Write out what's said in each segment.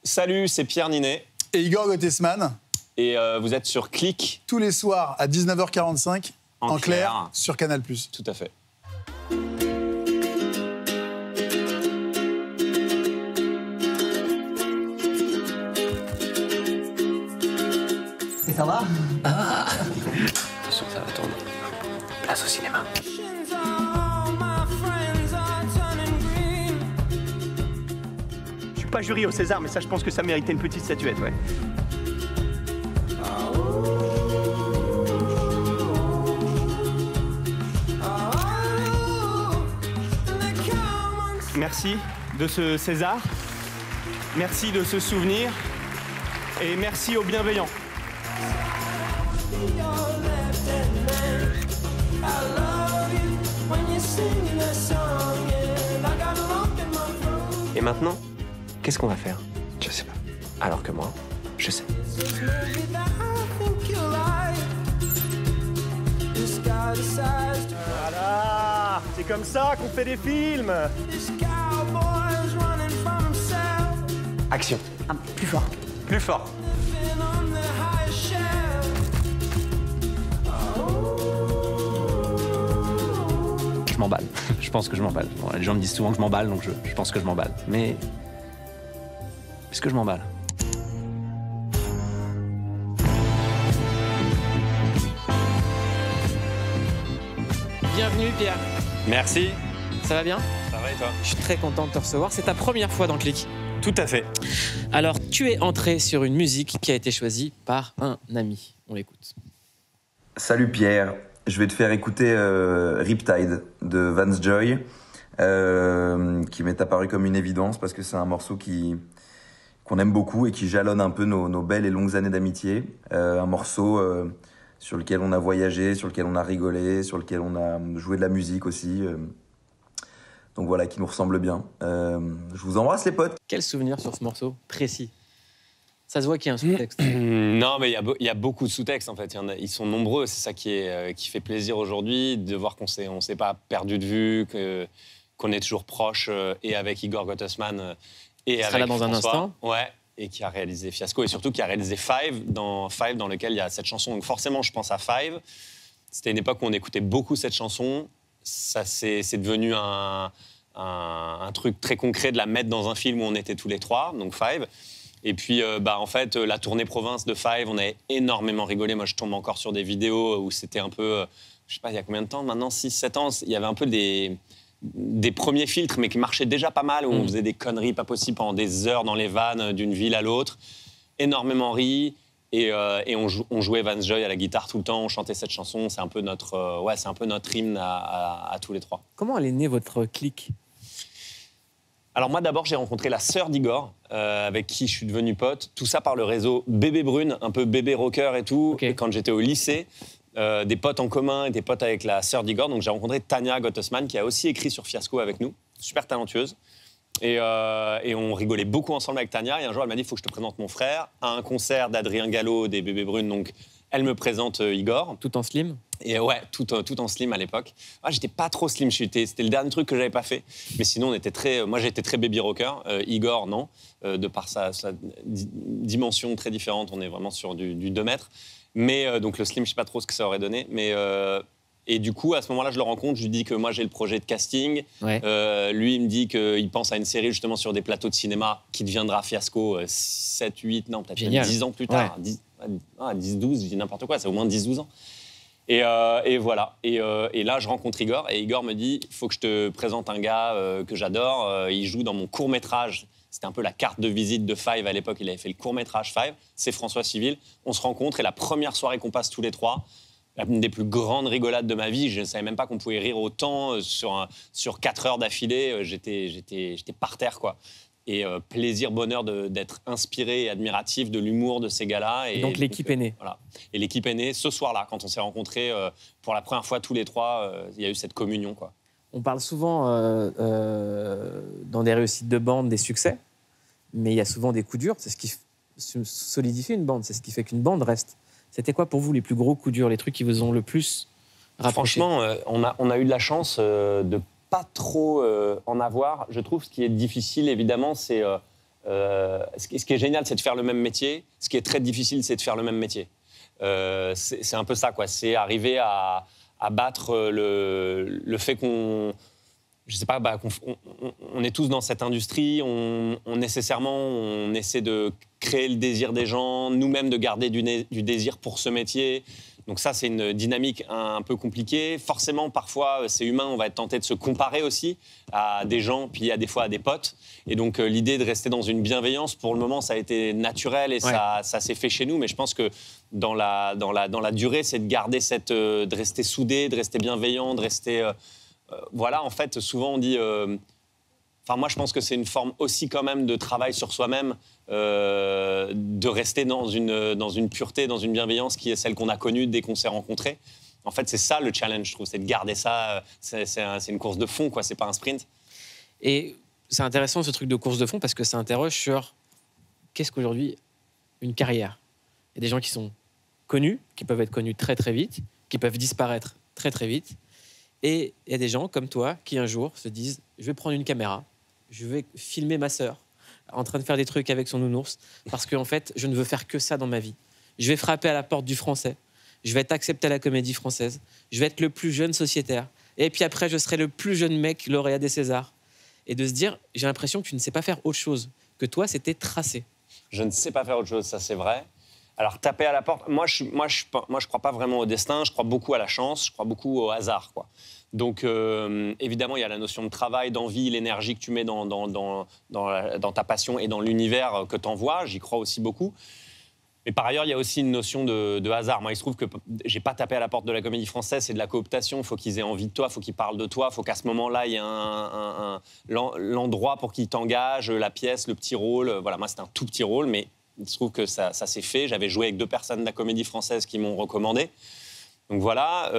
Salut, c'est Pierre Ninet. Et Igor Gottesman. Et vous êtes sur Click. Tous les soirs à 19h45, en clair, sur Canal+. Tout à fait. Et ça va? Attention, ça va tourner. Place au cinéma. Je suis pas jury au César, mais ça, je pense que ça méritait une petite statuette, ouais. Merci de ce César, merci de ce souvenir, et merci aux bienveillants. Et maintenant, qu'est-ce qu'on va faire? Je sais pas. Alors que moi, je sais. Voilà, c'est comme ça qu'on fait des films. Action. Ah, plus fort. Plus fort. Je m'emballe. Je pense que je m'emballe. Bon, les gens me disent souvent que je m'emballe, donc je pense que je m'emballe. Mais est-ce que je m'emballe? Bienvenue Pierre. Merci. Ça va bien? Ça va et toi? Je suis très content de te recevoir. C'est ta première fois dans Click. Tout à fait. Alors, tu es entré sur une musique qui a été choisie par un ami. On l'écoute. Salut Pierre, je vais te faire écouter Riptide de Vance Joy, qui m'est apparu comme une évidence parce que c'est un morceau qu'on aime beaucoup et qui jalonne un peu nos belles et longues années d'amitié. Un morceau sur lequel on a voyagé, sur lequel on a rigolé, sur lequel on a joué de la musique aussi. Donc voilà, qui nous ressemble bien. Je vous embrasse les potes. Quel souvenir sur ce morceau précis? Ça se voit qu'il y a un sous-texte. Non, mais il y a beaucoup de sous-textes, en fait. Ils sont nombreux. C'est ça qui fait plaisir aujourd'hui, de voir qu'on s'est pas perdu de vue, qu'on est toujours proche, et avec Igor Gottesman, et avec là dans un François. instant. Ouais, et qui a réalisé Fiasco, et surtout qui a réalisé Five, dans lequel il y a cette chanson. Donc forcément, je pense à Five. C'était une époque où on écoutait beaucoup cette chanson. Ça, c'est devenu un truc très concret de la mettre dans un film où on était tous les trois, donc Five. Et puis, en fait, la tournée province de Five, on avait énormément rigolé. Moi, je tombe encore sur des vidéos où c'était un peu, je sais pas, il y a combien de temps maintenant, 6-7 ans, il y avait un peu des premiers filtres, mais qui marchaient déjà pas mal, où on faisait des conneries pas possibles pendant des heures dans les vannes d'une ville à l'autre. Énormément ri. Et on jouait Vance Joy à la guitare tout le temps, on chantait cette chanson. C'est un peu notre hymne à tous les trois. Comment elle est née, votre clique? Alors moi, d'abord, j'ai rencontré la sœur d'Igor, avec qui je suis devenu pote. Tout ça par le réseau Bébé Brune, un peu bébé rocker et tout. Okay. Quand j'étais au lycée, des potes en commun et des potes avec la sœur d'Igor. Donc j'ai rencontré Tania Gottesman, qui a aussi écrit sur Fiasco avec nous. Super talentueuse. Et on rigolait beaucoup ensemble avec Tania. Et un jour, elle m'a dit, il faut que je te présente mon frère à un concert d'Adrien Gallo des Bébés Brunes. Donc elle me présente Igor. Tout en slim? Et ouais, tout en slim à l'époque. Ah, j'étais pas trop slim, c'était le dernier truc que j'avais pas fait. Mais sinon, moi j'étais très baby rocker. Igor, non. De par sa dimension très différente, on est vraiment sur du 2 mètres. Mais donc le slim, je sais pas trop ce que ça aurait donné. Mais et du coup, à ce moment-là, je le rencontre, je lui dis que moi j'ai le projet de casting. Ouais. Lui, il me dit qu'il pense à une série justement sur des plateaux de cinéma qui deviendra Fiasco 7, 8, non, peut-être même 10 ans plus tard. Ouais. 10, 12, je dis n'importe quoi, c'est au moins 10, 12 ans. Et voilà. Et là, je rencontre Igor. Et Igor me dit, il faut que je te présente un gars que j'adore. Il joue dans mon court-métrage. C'était un peu la carte de visite de Five à l'époque. Il avait fait le court-métrage Five. C'est François Civil. On se rencontre. Et la première soirée qu'on passe tous les trois, une des plus grandes rigolades de ma vie. Je ne savais même pas qu'on pouvait rire autant sur 4 heures d'affilée. J'étais par terre, quoi. Et plaisir, bonheur d'être inspiré et admiratif de l'humour de ces gars-là. Et donc l'équipe est née. Voilà. Et l'équipe est née ce soir-là, quand on s'est rencontrés pour la première fois tous les trois. Il y a eu cette communion, quoi. On parle souvent dans des réussites de bande des succès, mais il y a souvent des coups durs. C'est ce qui solidifie une bande, c'est ce qui fait qu'une bande reste. C'était quoi pour vous les plus gros coups durs, les trucs qui vous ont le plus rapproché? Franchement, on a eu de la chance de pas trop en avoir. Je trouve ce qui est difficile, évidemment, c'est Ce qui est génial, c'est de faire le même métier. Ce qui est très difficile, c'est de faire le même métier. C'est un peu ça, quoi. C'est arriver à battre le fait qu'on... Je sais pas, on est tous dans cette industrie, on essaie de créer le désir des gens, nous-mêmes de garder du désir pour ce métier. Donc ça, c'est une dynamique un peu compliquée. Forcément, parfois, c'est humain, on va être tenté de se comparer aussi à des gens, puis des fois à des potes. Et donc, l'idée de rester dans une bienveillance, pour le moment, ça a été naturel et ça s'est fait chez nous. Mais je pense que dans la durée, c'est de garder de rester soudé, de rester bienveillant, de rester... voilà, en fait, souvent on dit... moi, je pense que c'est une forme aussi quand même de travail sur soi-même, de rester dans une pureté, dans une bienveillance qui est celle qu'on a connue dès qu'on s'est rencontrés. En fait, c'est ça le challenge, je trouve, c'est de garder ça. C'est une course de fond, quoi, c'est pas un sprint. Et c'est intéressant ce truc de course de fond parce que ça interroge sur qu'est-ce qu'aujourd'hui une carrière. Il y a des gens qui sont connus, qui peuvent être connus très très vite, qui peuvent disparaître très très vite. Et il y a des gens comme toi qui un jour se disent « je vais prendre une caméra, je vais filmer ma sœur en train de faire des trucs avec son nounours parce qu'en fait, je ne veux faire que ça dans ma vie. Je vais frapper à la porte du français, je vais être accepté à la Comédie Française, je vais être le plus jeune sociétaire et puis après, je serai le plus jeune mec lauréat des Césars. » Et de se dire « j'ai l'impression que tu ne sais pas faire autre chose, que toi, c'était tracé. » Je ne sais pas faire autre chose, ça c'est vrai. Alors, taper à la porte, moi je crois pas vraiment au destin, je crois beaucoup à la chance, je crois beaucoup au hasard, quoi. Donc, évidemment, il y a la notion de travail, d'envie, l'énergie que tu mets dans ta passion et dans l'univers que tu envoies, j'y crois aussi beaucoup. Mais par ailleurs, il y a aussi une notion de hasard. Moi, il se trouve que j'ai pas tapé à la porte de la Comédie Française, c'est de la cooptation, il faut qu'ils aient envie de toi, il faut qu'ils parlent de toi, il faut qu'à ce moment-là, il y ait l'endroit pour qu'ils t'engagent, la pièce, le petit rôle. Voilà, moi, c'était un tout petit rôle, mais il se trouve que ça s'est fait. J'avais joué avec 2 personnes de la Comédie Française qui m'ont recommandé. Donc voilà,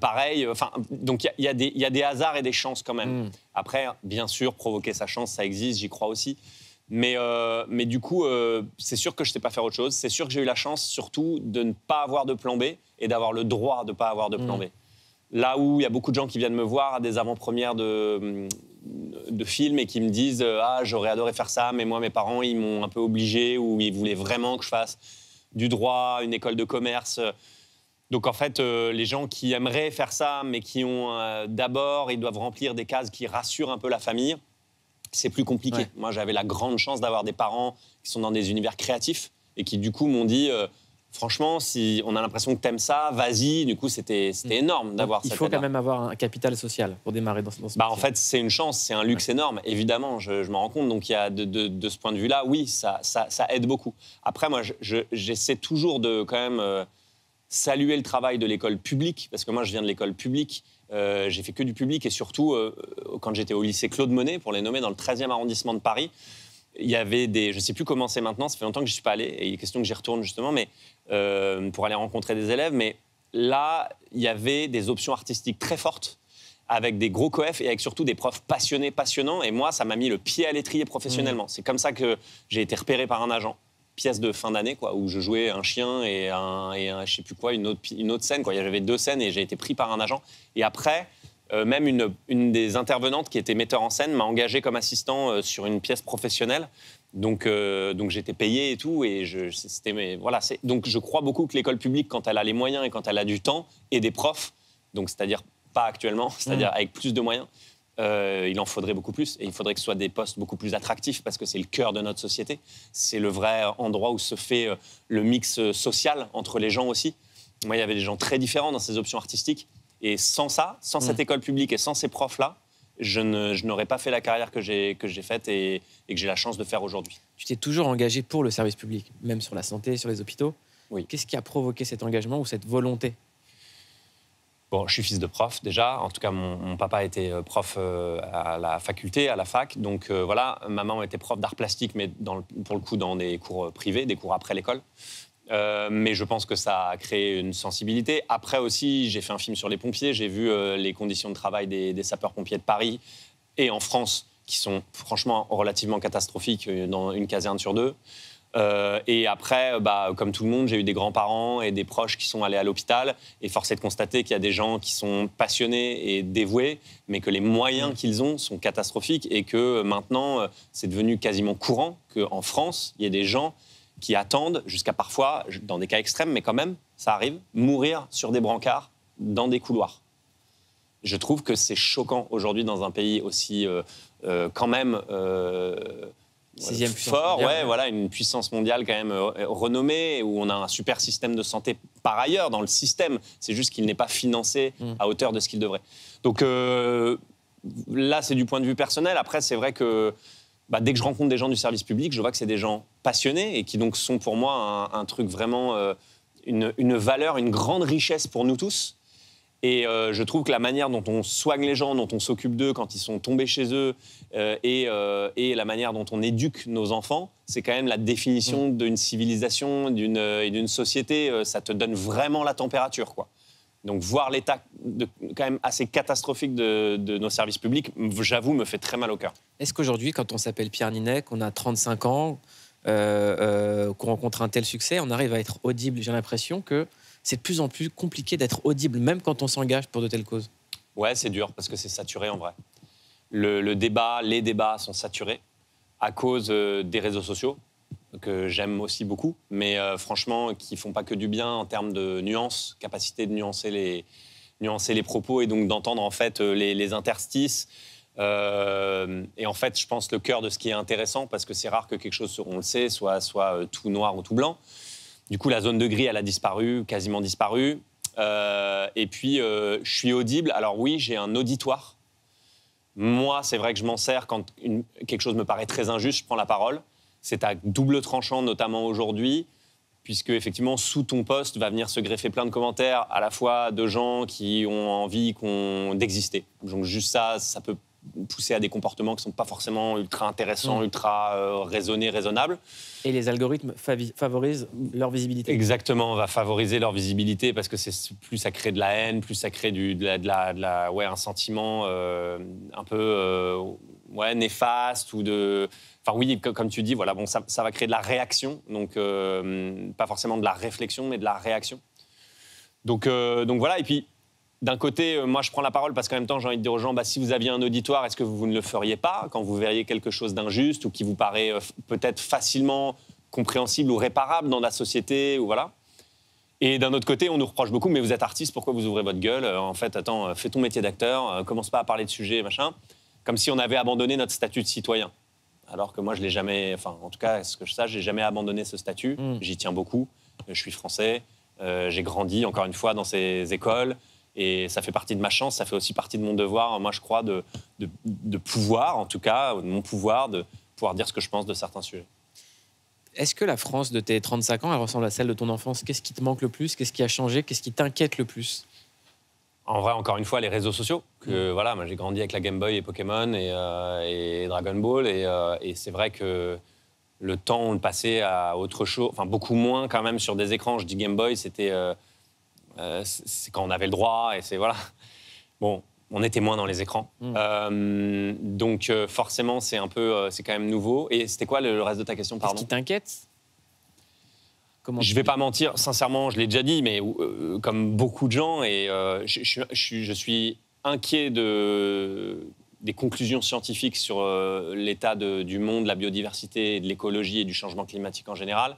pareil. Donc il y a des hasards et des chances quand même. Après, bien sûr, provoquer sa chance, ça existe, j'y crois aussi. Mais du coup, c'est sûr que je ne sais pas faire autre chose. C'est sûr que j'ai eu la chance, surtout, de ne pas avoir de plan B et d'avoir le droit de ne pas avoir de plan B. Là où il y a beaucoup de gens qui viennent me voir à des avant-premières de films et qui me disent « Ah, j'aurais adoré faire ça, mais moi, mes parents, ils m'ont un peu obligé ou ils voulaient vraiment que je fasse du droit, une école de commerce. » Donc, en fait, les gens qui aimeraient faire ça, mais qui ont d'abord, ils doivent remplir des cases qui rassurent un peu la famille, c'est plus compliqué. Ouais. Moi, j'avais la grande chance d'avoir des parents qui sont dans des univers créatifs et qui, du coup, m'ont dit franchement, si on a l'impression que t'aimes ça, vas-y. Du coup, c'était énorme d'avoir ça. Il faut quand même avoir un capital social pour démarrer dans ce métier. En fait, c'est une chance, c'est un luxe énorme, évidemment, je m'en rends compte. Donc, il y a de ce point de vue-là, oui, ça aide beaucoup. Après, moi, j'essaie toujours de quand même saluer le travail de l'école publique, parce que moi, je viens de l'école publique. J'ai fait que du public et surtout, quand j'étais au lycée Claude Monet, pour les nommer, dans le 13e arrondissement de Paris, il y avait des... Je ne sais plus comment c'est maintenant, ça fait longtemps que je ne suis pas allé, et il est question que j'y retourne justement, mais, pour aller rencontrer des élèves. Mais là, il y avait des options artistiques très fortes, avec des gros coefs et avec surtout des profs passionnés, passionnants. Et moi, ça m'a mis le pied à l'étrier professionnellement. C'est comme ça que j'ai été repéré par un agent. Pièce de fin d'année, quoi, où je jouais un chien et je sais plus quoi, une autre scène, quoi. J'avais 2 scènes et j'ai été pris par un agent. Et après, même une des intervenantes qui était metteur en scène m'a engagé comme assistant sur une pièce professionnelle. Donc j'étais payé et tout. Et donc je crois beaucoup que l'école publique, quand elle a les moyens et quand elle a du temps et des profs, donc c'est-à-dire pas actuellement, c'est-à-dire avec plus de moyens, il en faudrait beaucoup plus. Et il faudrait que ce soit des postes beaucoup plus attractifs parce que c'est le cœur de notre société. C'est le vrai endroit où se fait le mix social entre les gens aussi. Moi, il y avait des gens très différents dans ces options artistiques. Et sans ça, sans cette école publique et sans ces profs-là, je n'aurais pas fait la carrière que j'ai faite et que j'ai la chance de faire aujourd'hui. Tu t'es toujours engagé pour le service public, même sur la santé, sur les hôpitaux. Oui. Qu'est-ce qui a provoqué cet engagement ou cette volonté ? Bon, je suis fils de prof déjà. En tout cas, mon papa était prof à la faculté, à la fac. Donc voilà, maman était prof d'art plastique, mais pour le coup dans des cours privés, des cours après l'école. Mais je pense que ça a créé une sensibilité. Après aussi, j'ai fait un film sur les pompiers. J'ai vu les conditions de travail des sapeurs-pompiers de Paris et en France, qui sont franchement relativement catastrophiques dans une caserne sur 2. Et après, comme tout le monde, j'ai eu des grands-parents et des proches qui sont allés à l'hôpital. Et force est de constater qu'il y a des gens qui sont passionnés et dévoués, mais que les moyens qu'ils ont sont catastrophiques. Et que maintenant, c'est devenu quasiment courant qu'en France, il y ait des gens qui attendent jusqu'à parfois, dans des cas extrêmes, mais quand même, ça arrive, mourir sur des brancards dans des couloirs. Je trouve que c'est choquant aujourd'hui dans un pays aussi quand même... Sixième puissance fort, mondiale. ouais, voilà, une puissance mondiale quand même renommée, où on a un super système de santé par ailleurs dans le système. C'est juste qu'il n'est pas financé à hauteur de ce qu'il devrait. Donc là, c'est du point de vue personnel. Après, c'est vrai que dès que je rencontre des gens du service public, je vois que c'est des gens passionnés et qui donc sont pour moi un truc vraiment, une valeur, une grande richesse pour nous tous. Et je trouve que la manière dont on soigne les gens, dont on s'occupe d'eux quand ils sont tombés chez eux, et la manière dont on éduque nos enfants, c'est quand même la définition d'une civilisation et d'une société. Ça te donne vraiment la température, quoi. Donc voir l'état quand même assez catastrophique de nos services publics, j'avoue, me fait très mal au cœur. Est-ce qu'aujourd'hui, quand on s'appelle Pierre Ninet, qu'on a 35 ans, qu'on rencontre un tel succès, on arrive à être audible? J'ai l'impression que c'est de plus en plus compliqué d'être audible, même quand on s'engage pour de telles causes. Ouais, c'est dur, parce que c'est saturé en vrai. Les débats sont saturés à cause des réseaux sociaux, que j'aime aussi beaucoup, mais franchement, qui font pas que du bien en termes de nuances, capacité de nuancer les propos et donc d'entendre en fait les interstices. Et en fait, je pense le cœur de ce qui est intéressant, parce que c'est rare que quelque chose, on le sait, soit tout noir ou tout blanc. Du coup, la zone de gris, elle a disparu, quasiment disparu. Et puis, je suis audible. Alors oui, j'ai un auditoire. Moi, c'est vrai que je m'en sers quand quelque chose me paraît très injuste, je prends la parole. C'est à double tranchant, notamment aujourd'hui, puisque effectivement, sous ton poste va venir se greffer plein de commentaires, à la fois de gens qui ont envie d'exister. Donc juste ça peut pousser à des comportements qui ne sont pas forcément ultra intéressants, ultra raisonnés, raisonnables. Et les algorithmes favorisent leur visibilité. Exactement, on va favoriser leur visibilité parce que plus ça crée de la haine, plus ça crée un sentiment un peu néfaste ou de... Enfin oui, comme tu dis, voilà, bon, ça va créer de la réaction, donc pas forcément de la réflexion, mais de la réaction. Donc voilà, et puis d'un côté, moi je prends la parole parce qu'en même temps j'ai envie de dire aux gens, si vous aviez un auditoire, est-ce que vous ne le feriez pas quand vous verriez quelque chose d'injuste ou qui vous paraît peut-être facilement compréhensible ou réparable dans la société, ou voilà. Et d'un autre côté, on nous reproche beaucoup, mais vous êtes artiste, pourquoi vous ouvrez votre gueule? En fait, attends, fais ton métier d'acteur, commence pas à parler de sujets, machin. Comme si on avait abandonné notre statut de citoyen. Alors que moi, je l'ai jamais... Enfin, en tout cas, ce que je sache, j'ai jamais abandonné ce statut. J'y tiens beaucoup. Je suis français. J'ai grandi, encore une fois, dans ces écoles. Et ça fait partie de ma chance, ça fait aussi partie de mon devoir, moi, je crois, de pouvoir, en tout cas, de mon pouvoir, de pouvoir dire ce que je pense de certains sujets. Est-ce que la France de tes 35 ans, elle ressemble à celle de ton enfance? Qu'est-ce qui te manque le plus? Qu'est-ce qui a changé? Qu'est-ce qui t'inquiète le plus? En vrai, encore une fois, les réseaux sociaux. Voilà, moi, j'ai grandi avec la Game Boy et Pokémon et Dragon Ball. Et c'est vrai que le temps, on le passait à autre chose. Enfin, beaucoup moins quand même sur des écrans. Je dis Game Boy, c'était... c'est quand on avait le droit. Et c'est... Voilà. Bon, on était moins dans les écrans. Donc, forcément, c'est un peu... c'est quand même nouveau. Et c'était quoi le reste de ta question, pardon? Qu'est-ce qui t'inquiète? Je vais pas mentir, sincèrement, je l'ai déjà dit, mais comme beaucoup de gens, et je suis inquiet des conclusions scientifiques sur l'état du monde, la biodiversité, de l'écologie et du changement climatique en général.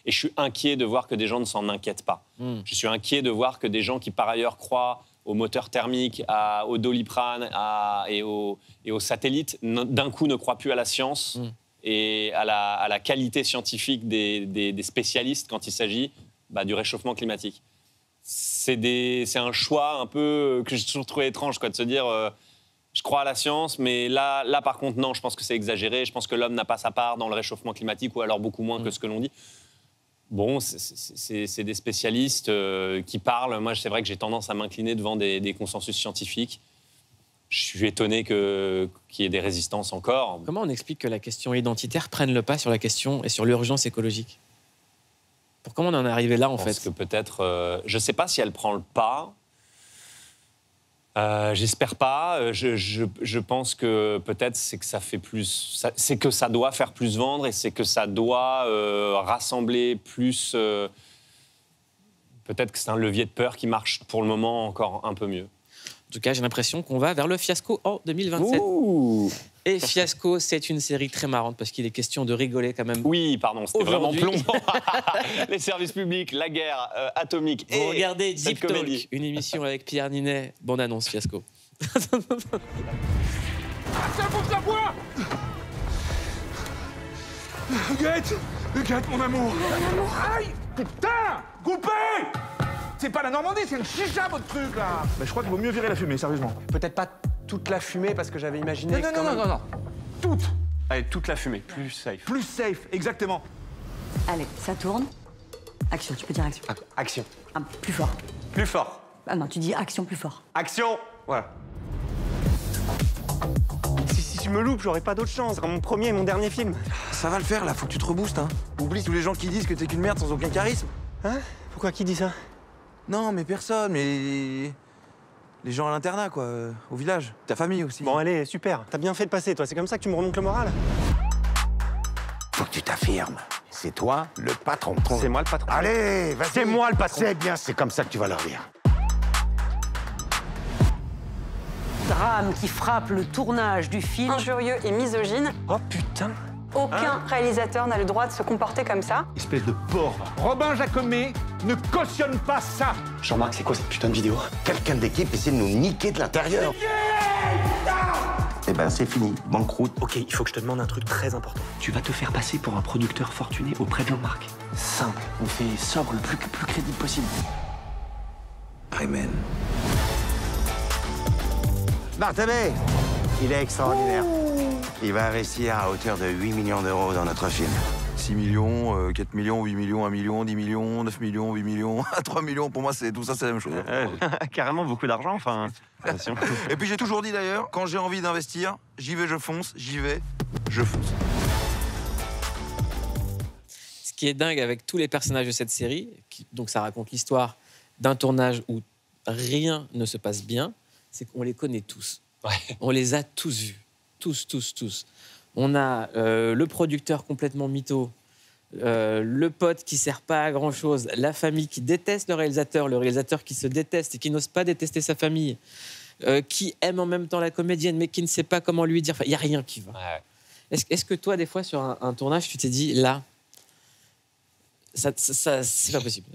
Et je suis inquiet de voir que des gens ne s'en inquiètent pas. Je suis inquiet de voir que des gens qui, par ailleurs, croient aux moteurs thermiques, au Doliprane et aux satellites, d'un coup ne croient plus à la science. Et à la qualité scientifique des spécialistes quand il s'agit du réchauffement climatique. C'est un choix un peu que j'ai toujours trouvé étrange, quoi, de se dire je crois à la science, mais là par contre non, je pense que c'est exagéré, je pense que l'homme n'a pas sa part dans le réchauffement climatique, ou alors beaucoup moins que ce que l'on dit. Bon, c'est des spécialistes qui parlent. Moi, c'est vrai que j'ai tendance à m'incliner devant des consensus scientifiques. Je suis étonné qu'il y ait des résistances encore. Comment on explique que la question identitaire prenne le pas sur la question et sur l'urgence écologique? Comment on en est arrivé là, en fait? Parce que peut-être... je ne sais pas si elle prend le pas. J'espère pas. Je pense que peut-être c'est que ça fait plus, c'est que ça doit faire plus vendre et c'est que ça doit rassembler plus. Peut-être que c'est un levier de peur qui marche pour le moment encore un peu mieux. En tout cas, j'ai l'impression qu'on va vers le Fiasco en 2027. Ouh. Et Fiasco, c'est une série très marrante parce qu'il est question de rigoler quand même. Oui, pardon, c'était vraiment Aujourd'hui. plombant. Les services publics, la guerre atomique Vous et regardez cette Deep Talk, comédie. une émission avec Pierre Ninet. Bonne annonce, Fiasco. C'est un bout de la bois. Huguette, mon amour. Aïe, putain, coupé. C'est pas la Normandie, c'est une chicha, votre truc, là. Mais je crois qu'il vaut mieux virer la fumée, sérieusement. Peut-être pas toute la fumée, parce que j'avais imaginé... Non. Toute. Allez, toute la fumée, plus safe. Plus safe, exactement. Allez, ça tourne. Action, tu peux dire action. Action. Ah, plus fort. Plus fort. Ah non, tu dis action plus fort. Action. Voilà. Si je me loupe, j'aurai pas d'autre chance. C'est mon premier et mon dernier film. Ça va le faire, là, faut que tu te reboostes, hein. Oublie tous les gens qui disent que t'es qu'une merde sans aucun charisme. Hein? Pourquoi? Qui dit ça? Non, mais personne, mais... Les gens à l'internat, quoi, au village. Ta famille aussi. Bon, allez, super. T'as bien fait de passer, toi. C'est comme ça que tu me remontes le moral? Faut que tu t'affirmes. C'est toi le patron. C'est moi le patron. Allez, vas-y. C'est moi le patron. C'est bien, c'est comme ça que tu vas leur dire. Drame qui frappe le tournage du film. Injurieux et misogyne. Oh, putain. Aucun réalisateur n'a le droit de se comporter comme ça. Espèce de porc. Robin Jacomet ne cautionne pas ça. Jean-Marc, c'est quoi cette putain de vidéo? Quelqu'un d'équipe essaie de nous niquer de l'intérieur. Eh ben, c'est fini. Banqueroute. Ok, il faut que je te demande un truc très important. Tu vas te faire passer pour un producteur fortuné auprès de Jean-Marc. Simple. On fait sobre le plus crédible possible. Amen. Barthélémy, il est extraordinaire. Il va investir à hauteur de 8 millions d'euros dans notre film. 6 millions, 4 millions, 8 millions, 1 million, 10 millions, 9 millions, 8 millions, 3 millions, pour moi, tout ça, c'est la même chose. Carrément beaucoup d'argent, enfin. Et puis j'ai toujours dit d'ailleurs, quand j'ai envie d'investir, j'y vais, je fonce, j'y vais, je fonce. Ce qui est dingue avec tous les personnages de cette série, donc ça raconte l'histoire d'un tournage où rien ne se passe bien, c'est qu'on les connaît tous. Ouais. On les a tous vus. Tous. On a le producteur complètement mytho, le pote qui sert pas à grand-chose, la famille qui déteste le réalisateur qui se déteste et qui n'ose pas détester sa famille, qui aime en même temps la comédienne mais qui ne sait pas comment lui dire. Enfin, il n'y a rien qui va. Ouais. Est-ce que toi, des fois, sur un tournage, tu t'es dit, là, ça c'est pas possible?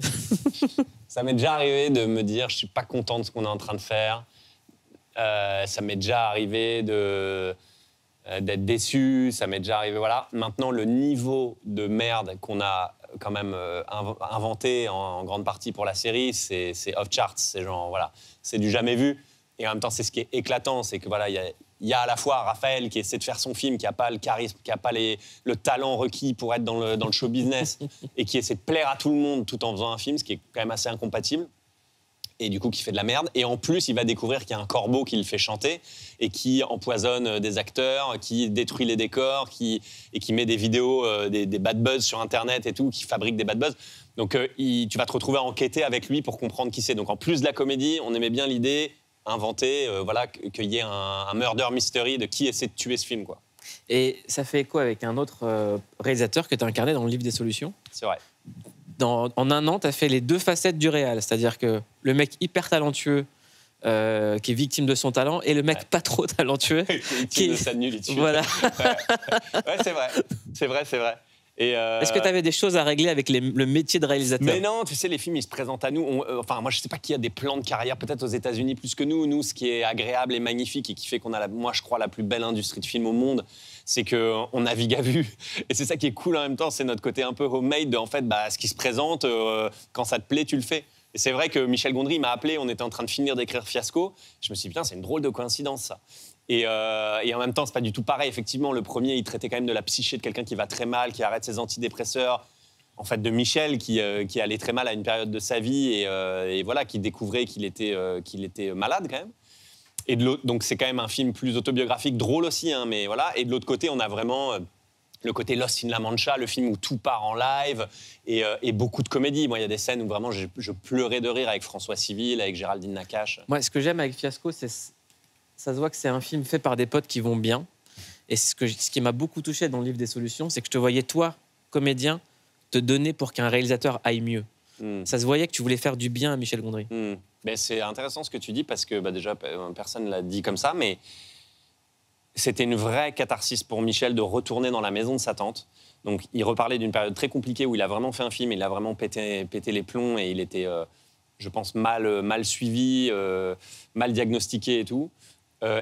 Ça m'est déjà arrivé de me dire, je suis pas content de ce qu'on est en train de faire. Ça m'est déjà arrivé d'être déçu, ça m'est déjà arrivé, voilà. Maintenant, le niveau de merde qu'on a quand même inventé en grande partie pour la série, c'est off-charts, c'est genre, voilà, c'est du jamais vu. Et en même temps, c'est ce qui est éclatant, c'est que voilà, il y a à la fois Raphaël qui essaie de faire son film, qui n'a pas le charisme, qui n'a pas le talent requis pour être dans le show business, et qui essaie de plaire à tout le monde tout en faisant un film, ce qui est quand même assez incompatible. Et du coup, qui fait de la merde. Et en plus, il va découvrir qu'il y a un corbeau qui le fait chanter et qui empoisonne des acteurs, qui détruit les décors, et qui met des vidéos, des bad buzz sur Internet et tout, qui fabrique des bad buzz. Donc, tu vas te retrouver à enquêter avec lui pour comprendre qui c'est. Donc, en plus de la comédie, on aimait bien l'idée, inventer, voilà, qu'il y ait un murder mystery de qui essaie de tuer ce film, quoi. Et ça fait écho avec un autre réalisateur que tu as incarné dans le livre des solutions. C'est vrai. En un an, tu as fait les deux facettes du réal, c'est-à-dire que le mec hyper talentueux qui est victime de son talent et le mec pas trop talentueux qui est de sa nullitude. Voilà. Ouais, c'est vrai. Et Est-ce que tu avais des choses à régler avec le métier de réalisateur? Mais non, tu sais, les films, ils se présentent à nous. Enfin, moi, je sais pas qui a des plans de carrière, peut-être aux États-Unis plus que nous. Nous, ce qui est agréable et magnifique et qui fait qu'on a, moi, je crois, la plus belle industrie de film au monde, c'est qu'on navigue à vue. Et c'est ça qui est cool en même temps, c'est notre côté un peu homemade de, en fait, ce qui se présente, quand ça te plaît, tu le fais. Et c'est vrai que Michel Gondry m'a appelé, on était en train de finir d'écrire Fiasco. Je me suis dit, putain, c'est une drôle de coïncidence, ça. Et en même temps, c'est pas du tout pareil. Effectivement, le premier, il traitait quand même de la psyché de quelqu'un qui va très mal, qui arrête ses antidépresseurs. En fait, de Michel, qui allait très mal à une période de sa vie et voilà, qui découvrait qu'il était malade quand même. Et donc, c'est quand même un film plus autobiographique, drôle aussi, hein, mais voilà. Et de l'autre côté, on a vraiment le côté Lost in La Mancha, le film où tout part en live, et beaucoup de comédie. Moi, il y a des scènes où vraiment je pleurais de rire avec François Civil, avec Géraldine Nakache. Moi, ce que j'aime avec Fiasco, c'est ça se voit que c'est un film fait par des potes qui vont bien. Et ce qui m'a beaucoup touché dans le livre des solutions, c'est que je te voyais, toi, comédien, te donner pour qu'un réalisateur aille mieux. Ça se voyait que tu voulais faire du bien à Michel Gondry. Ben, c'est intéressant ce que tu dis, parce que déjà, personne ne l'a dit comme ça, mais c'était une vraie catharsis pour Michel de retourner dans la maison de sa tante. Donc, il reparlait d'une période très compliquée où il a vraiment fait un film, il a vraiment pété les plombs, et il était, je pense, mal suivi, mal diagnostiqué et tout.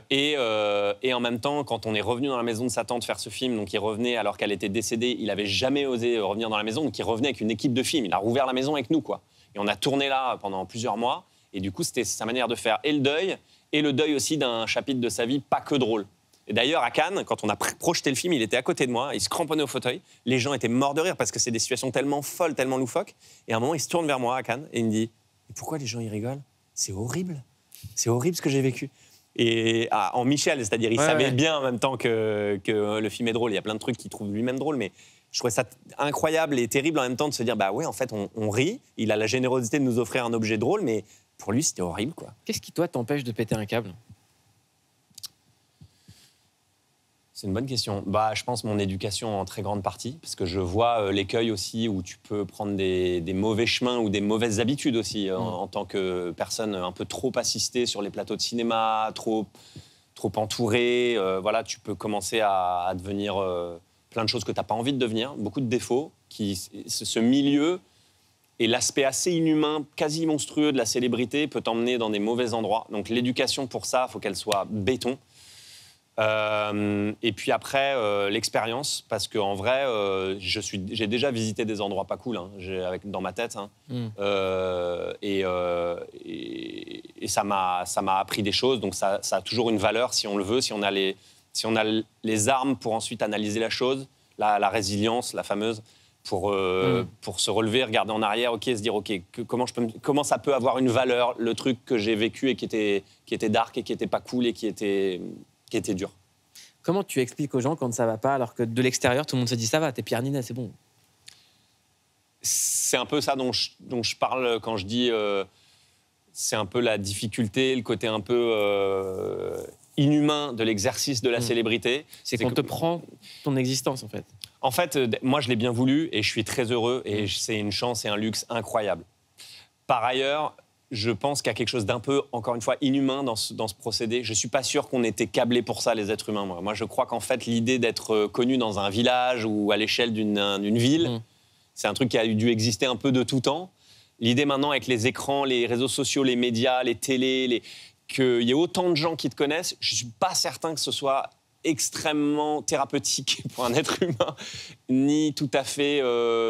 Et en même temps, quand on est revenu dans la maison de sa tante faire ce film, donc il revenait alors qu'elle était décédée, il n'avait jamais osé revenir dans la maison, donc il revenait avec une équipe de film. Il a rouvert la maison avec nous, quoi. Et on a tourné là pendant plusieurs mois. Et du coup, c'était sa manière de faire et le deuil aussi d'un chapitre de sa vie pas que drôle. Et d'ailleurs, à Cannes, quand on a projeté le film, il était à côté de moi, il se cramponnait au fauteuil. Les gens étaient morts de rire parce que c'est des situations tellement folles, tellement loufoques. Et à un moment, il se tourne vers moi à Cannes et il me dit « Mais pourquoi les gens y rigolent ? C'est horrible ce que j'ai vécu. » Et en Michel, c'est-à-dire il savait bien en même temps que le film est drôle. Il y a plein de trucs qu'il trouve lui-même drôle, mais je trouvais ça incroyable et terrible en même temps de se dire bah ouais, en fait, on rit. Il a la générosité de nous offrir un objet drôle, mais pour lui, c'était horrible, quoi. Qu'est-ce qui, toi, t'empêche de péter un câble ? C'est une bonne question. Bah, je pense mon éducation en très grande partie, parce que je vois l'écueil aussi où tu peux prendre des mauvais chemins ou des mauvaises habitudes aussi en tant que personne un peu trop assistée sur les plateaux de cinéma, trop entourée. Voilà, tu peux commencer à devenir plein de choses que tu n'as pas envie de devenir, beaucoup de défauts. Ce milieu et l'aspect assez inhumain, quasi monstrueux de la célébrité peut t'emmener dans des mauvais endroits. Donc l'éducation pour ça, il faut qu'elle soit béton. Et puis après, l'expérience, parce qu'en vrai, j'ai déjà visité des endroits pas cool, hein, dans ma tête, hein, et ça m'a appris des choses, donc ça a toujours une valeur si on le veut, si on a les armes pour ensuite analyser la chose, la résilience, la fameuse, pour se relever, regarder en arrière, se dire comment ça peut avoir une valeur, le truc que j'ai vécu et qui était dark et qui était pas cool et qui était dur. Comment tu expliques aux gens quand ça va pas, alors que de l'extérieur, tout le monde se dit ça va, t'es Pierre Ninet, c'est bon? C'est un peu ça dont je parle quand je dis c'est un peu la difficulté, le côté un peu inhumain de l'exercice de la célébrité. C'est qu'on te prend ton existence, en fait. En fait, moi, je l'ai bien voulu et je suis très heureux et c'est une chance et un luxe incroyable. Par ailleurs, je pense qu'il y a quelque chose d'un peu, encore une fois, inhumain dans ce procédé. Je ne suis pas sûr qu'on était câblés pour ça, les êtres humains. Moi, je crois qu'en fait, l'idée d'être connu dans un village ou à l'échelle d'une ville, c'est un truc qui a dû exister un peu de tout temps. L'idée maintenant, avec les écrans, les réseaux sociaux, les médias, les télés, qu'il y ait autant de gens qui te connaissent, je ne suis pas certain que ce soit extrêmement thérapeutique pour un être humain, ni tout à fait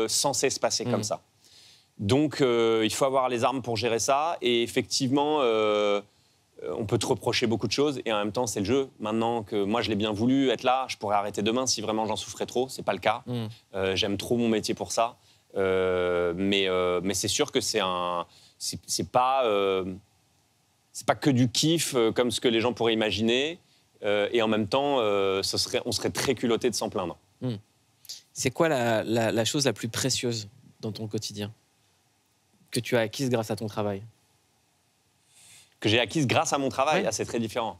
censé se passer comme ça. Donc, il faut avoir les armes pour gérer ça. Et effectivement, on peut te reprocher beaucoup de choses. Et en même temps, c'est le jeu. Maintenant que moi, je l'ai bien voulu être là, je pourrais arrêter demain si vraiment j'en souffrais trop. C'est pas le cas. J'aime trop mon métier pour ça. Mais c'est sûr que c'est pas que du kiff comme ce que les gens pourraient imaginer. Et en même temps, on serait très culotté de s'en plaindre. C'est quoi la chose la plus précieuse dans ton quotidien que tu as acquise grâce à ton travail? Que j'ai acquise grâce à mon travail, c'est très différent.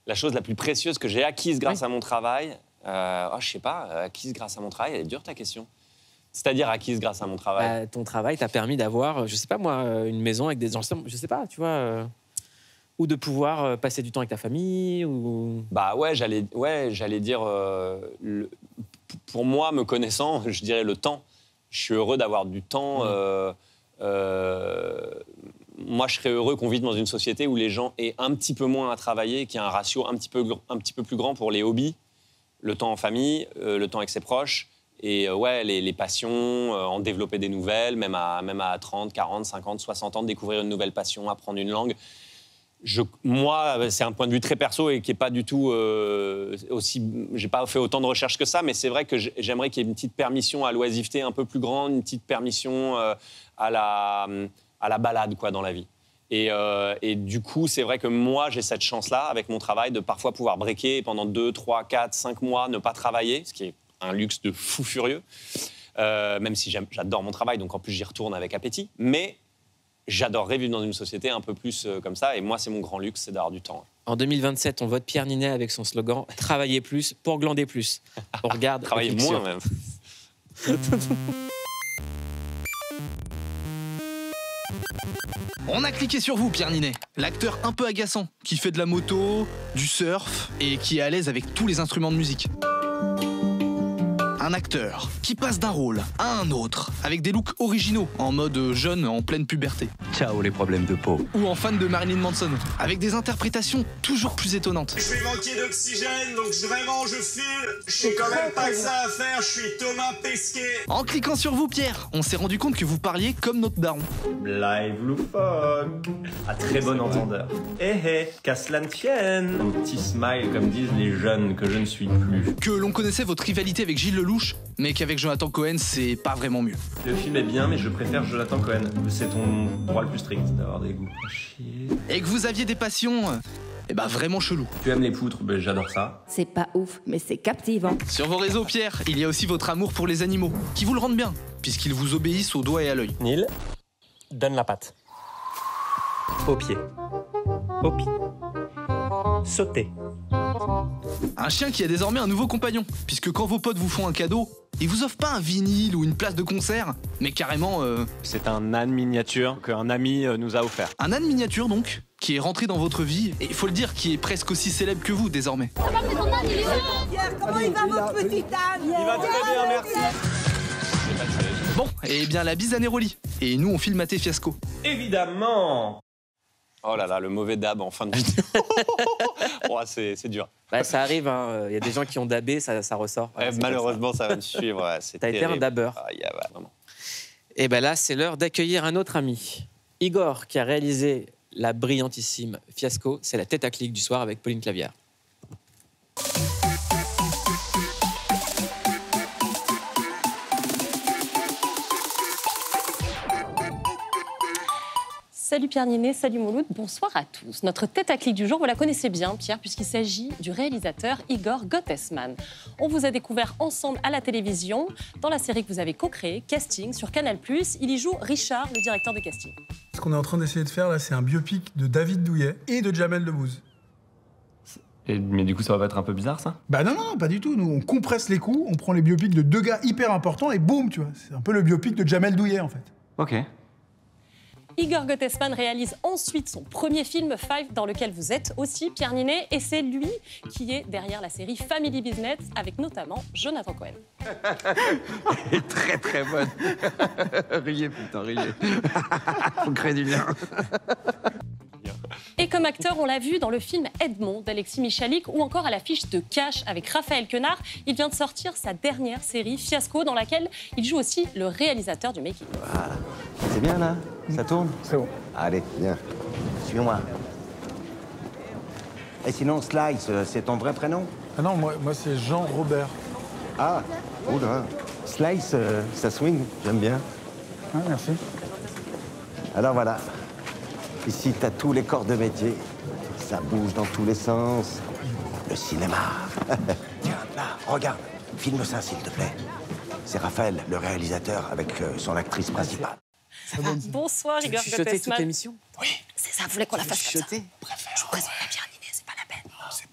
La chose la plus précieuse que j'ai acquise grâce à mon travail, je sais pas, acquise grâce à mon travail, elle est dure ta question. C'est-à-dire acquise grâce à mon travail. Ton travail t'a permis d'avoir, je sais pas moi, une maison avec des gens, je sais pas, tu vois, ou de pouvoir passer du temps avec ta famille, ou... Bah j'allais dire, pour moi, me connaissant, je dirais le temps. Je suis heureux d'avoir du temps. Moi, je serais heureux qu'on vive dans une société où les gens aient un petit peu moins à travailler, qu'il y ait un ratio un petit peu plus grand pour les hobbies, le temps en famille, le temps avec ses proches, et les passions, en développer des nouvelles, même à 30, 40, 50, 60 ans, de découvrir une nouvelle passion, apprendre une langue. Moi, c'est un point de vue très perso et qui n'est pas du tout j'ai pas fait autant de recherches que ça, mais c'est vrai que j'aimerais qu'il y ait une petite permission à l'oisiveté un peu plus grande, une petite permission à la balade, quoi, dans la vie. Et du coup, c'est vrai que moi, j'ai cette chance-là, avec mon travail, de parfois pouvoir breaker pendant 2, 3, 4, 5 mois, ne pas travailler, ce qui est un luxe de fou furieux, même si j'adore mon travail, donc en plus j'y retourne avec appétit. Mais j'adorerais vivre dans une société un peu plus comme ça, et moi c'est mon grand luxe, c'est d'avoir du temps. En 2027, on vote Pierre Ninet avec son slogan « Travailler plus pour glander plus ». On regarde... Travailler moins même. On a cliqué sur vous, Pierre Ninet, l'acteur un peu agaçant, qui fait de la moto, du surf et qui est à l'aise avec tous les instruments de musique. Un acteur qui passe d'un rôle à un autre, avec des looks originaux, en mode jeune en pleine puberté. Ciao les problèmes de peau. Ou en fan de Marilyn Manson, avec des interprétations toujours plus étonnantes. Je suis manqué d'oxygène, donc vraiment je file. Je suis quand même pas que ça à faire, je suis Thomas Pesquet. En cliquant sur vous, Pierre, on s'est rendu compte que vous parliez comme notre daron. Live loufoque. À très bon entendeur. Qu'à cela ne tienne. Un petit smile, comme disent les jeunes, que je ne suis plus. Que l'on connaissait votre rivalité avec Gilles Lelouch, mais qu'avec Jonathan Cohen, c'est pas vraiment mieux. Le film est bien, mais je préfère Jonathan Cohen. C'est ton droit le plus strict d'avoir des goûts. Chier. Et que vous aviez des passions, vraiment chelou. Tu aimes les poutres, j'adore ça. C'est pas ouf, mais c'est captivant. Sur vos réseaux, Pierre, il y a aussi votre amour pour les animaux, qui vous le rendent bien, puisqu'ils vous obéissent au doigt et à l'œil. Neil, donne la patte. Au pied. Au pied. Sauter. Un chien qui a désormais un nouveau compagnon, puisque quand vos potes vous font un cadeau, ils vous offrent pas un vinyle ou une place de concert, mais carrément... C'est un âne miniature qu'un ami nous a offert. Un âne miniature donc, qui est rentré dans votre vie, et il faut le dire, qui est presque aussi célèbre que vous désormais. Ça va, mais ton âne, il est là. Pierre, comment il va votre petit âne? Il va très bien, merci. Bon, et bien la bise à Neroli. Et nous on filme Maté Fiasco. Évidemment. Oh là là, le mauvais dab en fin de vidéo. Oh, c'est dur. Bah, ça arrive, hein. Il y a des gens qui ont dabé, ça ressort. Ouais, malheureusement, ça va me suivre. Ouais, t'as été un dabeur. Vraiment. Et ben là, c'est l'heure d'accueillir un autre ami. Igor, qui a réalisé la brillantissime Fiasco. C'est la tête à clic du soir avec Pauline Clavière. Salut Pierre Ninet, salut Mouloud, bonsoir à tous. Notre tête à clic du jour, vous la connaissez bien, Pierre, puisqu'il s'agit du réalisateur Igor Gottesman. On vous a découvert ensemble à la télévision, dans la série que vous avez co-créée, Casting, sur Canal+. Il y joue Richard, le directeur de casting. Ce qu'on est en train d'essayer de faire, là, c'est un biopic de David Douillet et de Jamel Debbouze. Mais du coup, ça va pas être un peu bizarre, ça? Bah non, pas du tout. Nous, on compresse les coups, on prend les biopics de deux gars hyper importants et boum, tu vois. C'est un peu le biopic de Jamel Douillet, en fait. Ok. Igor Gottesman réalise ensuite son premier film, Five, dans lequel vous êtes aussi, Pierre Ninet, et c'est lui qui est derrière la série Family Business, avec notamment Jonathan Cohen. Elle est très très bonne. Riez, putain, riez. Faut créer du lien. Et comme acteur, on l'a vu dans le film Edmond d'Alexis Michalik ou encore à l'affiche de Cash avec Raphaël Quenard. Il vient de sortir sa dernière série, Fiasco, dans laquelle il joue aussi le réalisateur du making. Voilà. C'est bien là? Ça tourne? C'est bon. Allez, viens. Suis-moi. Et sinon, Slice, c'est ton vrai prénom? Ah non, moi c'est Jean-Robert. Ah, oula. Slice, ça swing, j'aime bien. Ah, merci. Alors voilà. Ici, t'as tous les corps de métier. Ça bouge dans tous les sens. Le cinéma. Tiens, là, regarde. Filme ça, s'il te plaît. C'est Raphaël, le réalisateur, avec son actrice principale. Bonsoir, Igor Chuchoter toute Gottesman. l'émission? Oui, c'est ça, vous voulez qu'on la fasse comme ça. Chuchoter? Je vous présente pas Pierre Ninet, c'est pas la peine.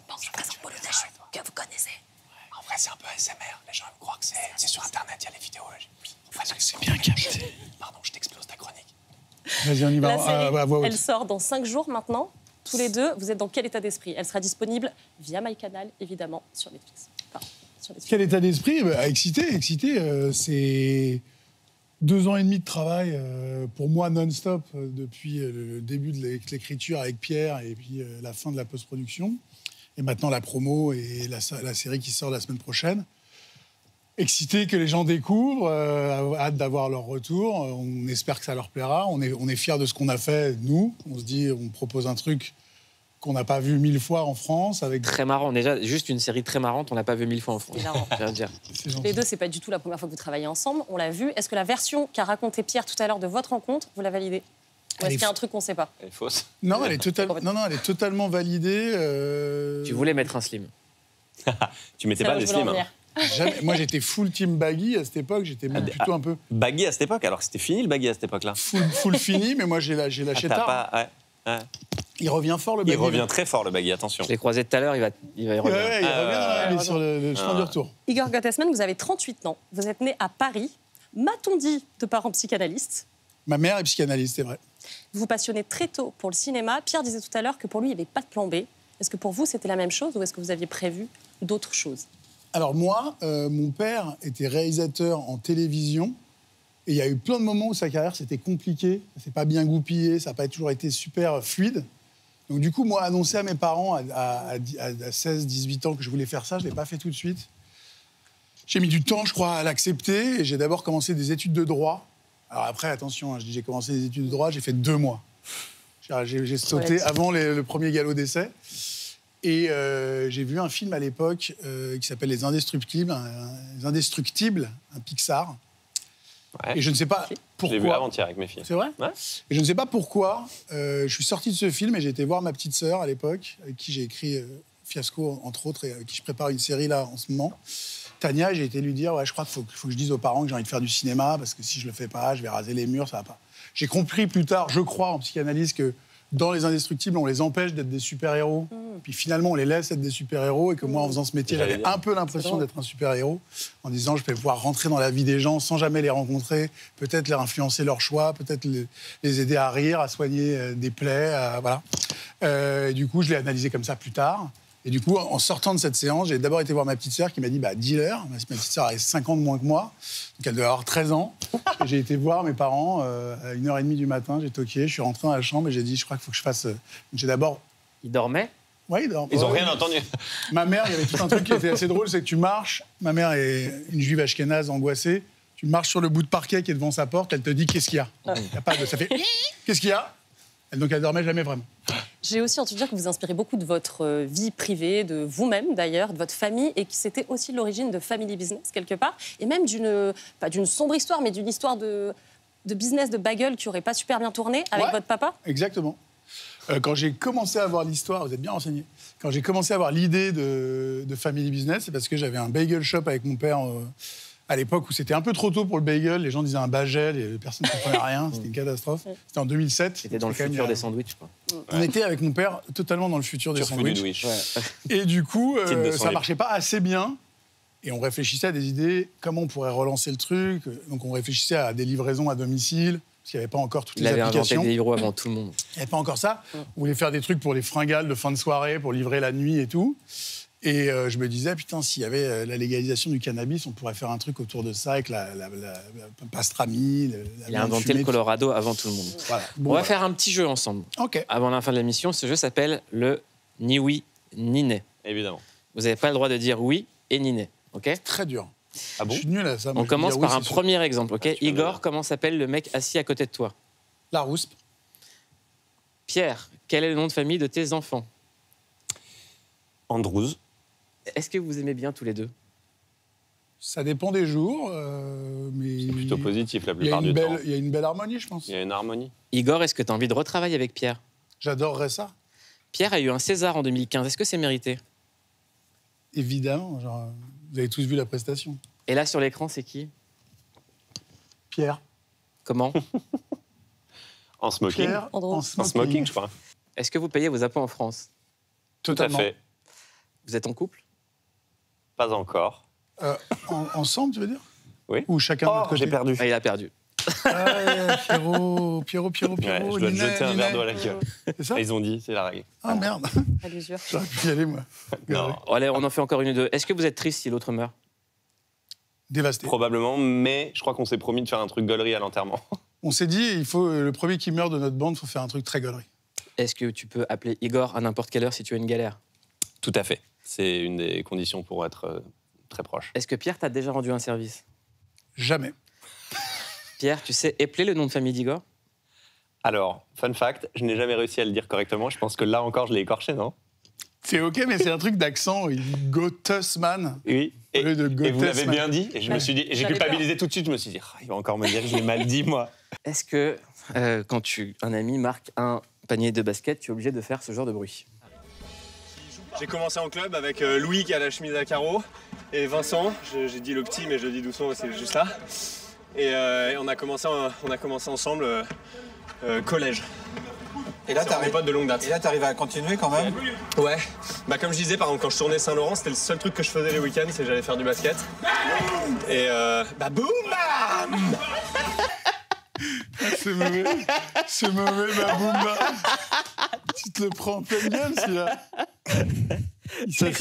Bon, je vous présente Mouloud, que vous connaissez. En vrai, c'est un peu ASMR. Les gens croient que c'est sur Internet, il y a les vidéos. Parce que c'est bien capté. Pardon, je t'explose ta chronique. Vas-y, on y va. La série, à voix haute. elle sort dans 5 jours maintenant. Tous les deux, vous êtes dans quel état d'esprit? Elle sera disponible via MyCanal, évidemment, sur Netflix. Enfin, sur Netflix. Quel état d'esprit? Excité. C'est 2 ans et demi de travail pour moi non-stop depuis le début de l'écriture avec Pierre et puis la fin de la post-production. Et maintenant la promo et la série qui sort la semaine prochaine. Excité que les gens découvrent, hâte d'avoir leur retour. On espère que ça leur plaira. On est fiers de ce qu'on a fait, nous. On se dit, on propose un truc qu'on n'a pas vu 1000 fois en France. Avec... Très marrant. Déjà, juste une série très marrante, on l'a pas vu 1000 fois en France. C'est marrant. Je viens de dire. Les deux, c'est pas du tout la première fois que vous travaillez ensemble. On l'a vu. Est-ce que la version qu'a racontée Pierre tout à l'heure de votre rencontre, vous la validez? Ou est-ce qu'il y a un truc qu'on ne sait pas? Elle est fausse. Non, elle est totalement validée. Tu voulais mettre un slim. Tu mettais pas le slim. Jamais. Moi, j'étais full team baggy à cette époque. J'étais même plutôt un peu... Baggy à cette époque, alors que c'était fini le baggy à cette époque-là. Full fini, mais moi, j'ai lâché tard. Ouais. Il revient fort, le baggy. Il revient très fort, le baggy, attention. Je l'ai croisé tout à l'heure, il va y revenir. Ouais, il revient il est sur le chemin du retour. Igor Gottesman, vous avez 38 ans. Vous êtes né à Paris. M'a-t-on dit de parents psychanalystes? Ma mère est psychanalyste, c'est vrai. Vous vous passionnez très tôt pour le cinéma. Pierre disait tout à l'heure que pour lui, il n'y avait pas de plan B. Est-ce que pour vous, c'était la même chose ou est-ce que vous aviez prévu d'autres choses? Alors moi, mon père était réalisateur en télévision et il y a eu plein de moments où sa carrière, c'était compliqué. Ça s'est pas bien goupillé, ça n'a pas toujours été super fluide. Donc du coup, moi, annoncer à mes parents à 16, 18 ans que je voulais faire ça, je ne l'ai pas fait tout de suite. J'ai mis du temps, je crois, à l'accepter. Et j'ai d'abord commencé des études de droit. Alors après, attention, je dis j'ai commencé des études de droit, j'ai fait 2 mois. J'ai sauté avant le premier galop d'essai. Et j'ai vu un film à l'époque qui s'appelle Les Indestructibles, un Pixar. Ouais. Et je ne sais pas pourquoi... J'ai vu avant-hier avec mes filles. C'est vrai? Ouais. Et je ne sais pas pourquoi, je suis sorti de ce film et j'ai été voir ma petite sœur à l'époque, avec qui j'ai écrit Fiasco, entre autres, et avec qui je prépare une série là en ce moment. Tania, j'ai été lui dire, ouais, je crois qu'il faut que je dise aux parents que j'ai envie de faire du cinéma, parce que si je le fais pas, je vais raser les murs, ça va pas. J'ai compris plus tard, je crois, en psychanalyse, que dans Les Indestructibles, on les empêche d'être des super-héros. Puis finalement, on les laisse être des super-héros. Et que moi, en faisant ce métier, j'avais un peu l'impression d'être un super-héros. En disant, je vais pouvoir rentrer dans la vie des gens sans jamais les rencontrer. Peut-être leur influencer leurs choix. Peut-être les aider à rire, à soigner des plaies. Voilà. Et du coup, je l'ai analysé comme ça plus tard. Et du coup, en sortant de cette séance, j'ai d'abord été voir ma petite sœur qui m'a dit « dis-leur ». Ma petite sœur a 5 ans de moins que moi, donc elle devait avoir 13 ans. Et j'ai été voir mes parents à 1h30 du matin, j'ai toqué, je suis rentré dans la chambre et j'ai dit « je crois qu'il faut que je fasse… » J'ai d'abord… Il dormait? Oui, il dormait. Ils n'ont rien entendu. Ma mère, il y avait tout un truc qui était assez drôle, c'est que tu marches, ma mère est une juive ashkénaze angoissée, tu marches sur le bout de parquet qui est devant sa porte, elle te dit « qu'est-ce qu'il y a ?» Y a pas de… Ça fait « qu'est-ce qu'il y a ?» Donc elle dormait jamais vraiment. J'ai aussi entendu dire que vous inspirez beaucoup de votre vie privée, de vous-même d'ailleurs, de votre famille, et que c'était aussi l'origine de Family Business quelque part, et même pas d'une sombre histoire, mais d'une histoire de business de bagel qui n'aurait pas super bien tourné avec votre papa. Exactement. Quand j'ai commencé à avoir l'histoire, vous êtes bien renseigné, quand j'ai commencé à avoir l'idée de Family Business, c'est parce que j'avais un bagel shop avec mon père à l'époque où c'était un peu trop tôt pour le bagel, les gens disaient un bagel et personne ne comprenait rien, c'était une catastrophe. C'était en 2007. C'était dans le futur des sandwichs, quoi. On était avec mon père totalement dans le futur des sandwichs. Ouais. Et du coup, ça marchait pas assez bien. Et on réfléchissait à des idées, comment on pourrait relancer le truc. Donc on réfléchissait à des livraisons à domicile, parce qu'il n'y avait pas encore toutes les applications. Il avait inventé Deliveroo avant tout le monde. Il n'y avait pas encore ça. On voulait faire des trucs pour les fringales de fin de soirée, pour livrer la nuit et tout. Et je me disais, putain, s'il y avait la légalisation du cannabis, on pourrait faire un truc autour de ça avec la pastrami. Il a inventé le Colorado avant tout le monde. Voilà. Bon, on va faire un petit jeu ensemble. OK. Avant la fin de l'émission, ce jeu s'appelle le ni oui ni né. Évidemment. Vous n'avez pas le droit de dire oui et ni né. OK? Très dur. Ah bon? Je suis nul à ça. Moi, on commence par un premier exemple. OK? Ah, Igor, comment s'appelle le mec assis à côté de toi? Larousse. Pierre, quel est le nom de famille de tes enfants? Andrews. Est-ce que vous aimez bien tous les deux? Ça dépend des jours, mais... C'est plutôt positif la plupart du temps. Il y a une belle harmonie, je pense. Il y a une harmonie. Igor, est-ce que tu as envie de retravailler avec Pierre? J'adorerais ça. Pierre a eu un César en 2015. Est-ce que c'est mérité? Évidemment. Genre, vous avez tous vu la prestation. Et là, sur l'écran, c'est qui? Pierre. Comment? En smoking. Pierre, en smoking, je crois. Est-ce que vous payez vos impôts en France? Totalement. Tout à fait. Vous êtes en couple? Pas encore. Ensemble, tu veux dire? Oui. Ou chacun de notre côté? J'ai perdu. Ah, il a perdu. Pierrot. Ouais, je dois te jeter un verre d'eau à la gueule. C'est ça? Ils ont dit, c'est la règle. Ah merde. À l'usure. J'aurais pu y aller, moi. Non. Allez, on en fait encore une ou deux. Est-ce que vous êtes triste si l'autre meurt? Dévasté. Probablement, mais je crois qu'on s'est promis de faire un truc gaulerie à l'enterrement. On s'est dit, il faut le premier qui meurt de notre bande, il faut faire un truc très gaulerie. Est-ce que tu peux appeler Igor à n'importe quelle heure si tu as une galère? Tout à fait. C'est une des conditions pour être très proche. Est-ce que Pierre t'a déjà rendu un service? Jamais. Pierre, tu sais épeler le nom de famille d'Igor? Alors, fun fact, je n'ai jamais réussi à le dire correctement. Je pense que là encore, je l'ai écorché, non? C'est OK, mais c'est un truc d'accent. Il dit Gottesman. Oui. Et vous l'avez bien dit. Et je me Ouais. suis dit, et j'ai culpabilisé tout de suite. Je me suis dit, il va encore me dire que je l'ai mal dit, moi. Est-ce que quand un ami marque un panier de basket, tu es obligé de faire ce genre de bruit? J'ai commencé en club avec Louis qui a la chemise à carreaux et Vincent, j'ai dit le petit mais je le dis doucement, c'est juste là. Et on a commencé ensemble collège. Et là, t'arrives pas de longue date. Et là, t'arrives à continuer quand même? Ouais. Bah comme je disais, par exemple, quand je tournais Saint-Laurent, c'était le seul truc que je faisais les week-ends, c'est que j'allais faire du basket. Et bah boum bam. C'est mauvais, ma boum bam. Tu te le prends en pleine gueule, celui-là. Je vais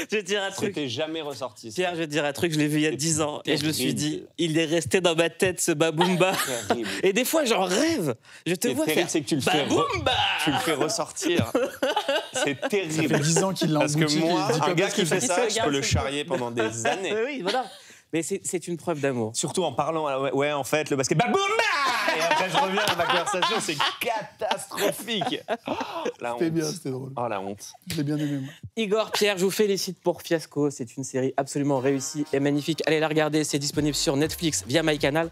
te dire un truc. C'était jamais ressorti. Pierre, je vais te dire un truc, je l'ai vu il y a 10 ans et je me suis dit, il est resté dans ma tête ce Baboumba. Et des fois, j'en rêve. Je te vois faire. C'est que tu le fais ressortir. C'est terrible. Ça fait 10 ans qu'il l'a Parce que moi, un gars qui fait ça, je peux le charrier pendant des années. Oui, voilà. Mais c'est une preuve d'amour. Surtout en parlant, ouais, en fait, le basket, Baboumba. Et après, je reviens à ma conversation, c'est catastrophique. C'était bien, c'était drôle. Oh, la honte. Je l'ai bien aimé, moi. Igor, Pierre, je vous félicite pour Fiasco. C'est une série absolument réussie et magnifique. Allez la regarder, c'est disponible sur Netflix via MyCanal.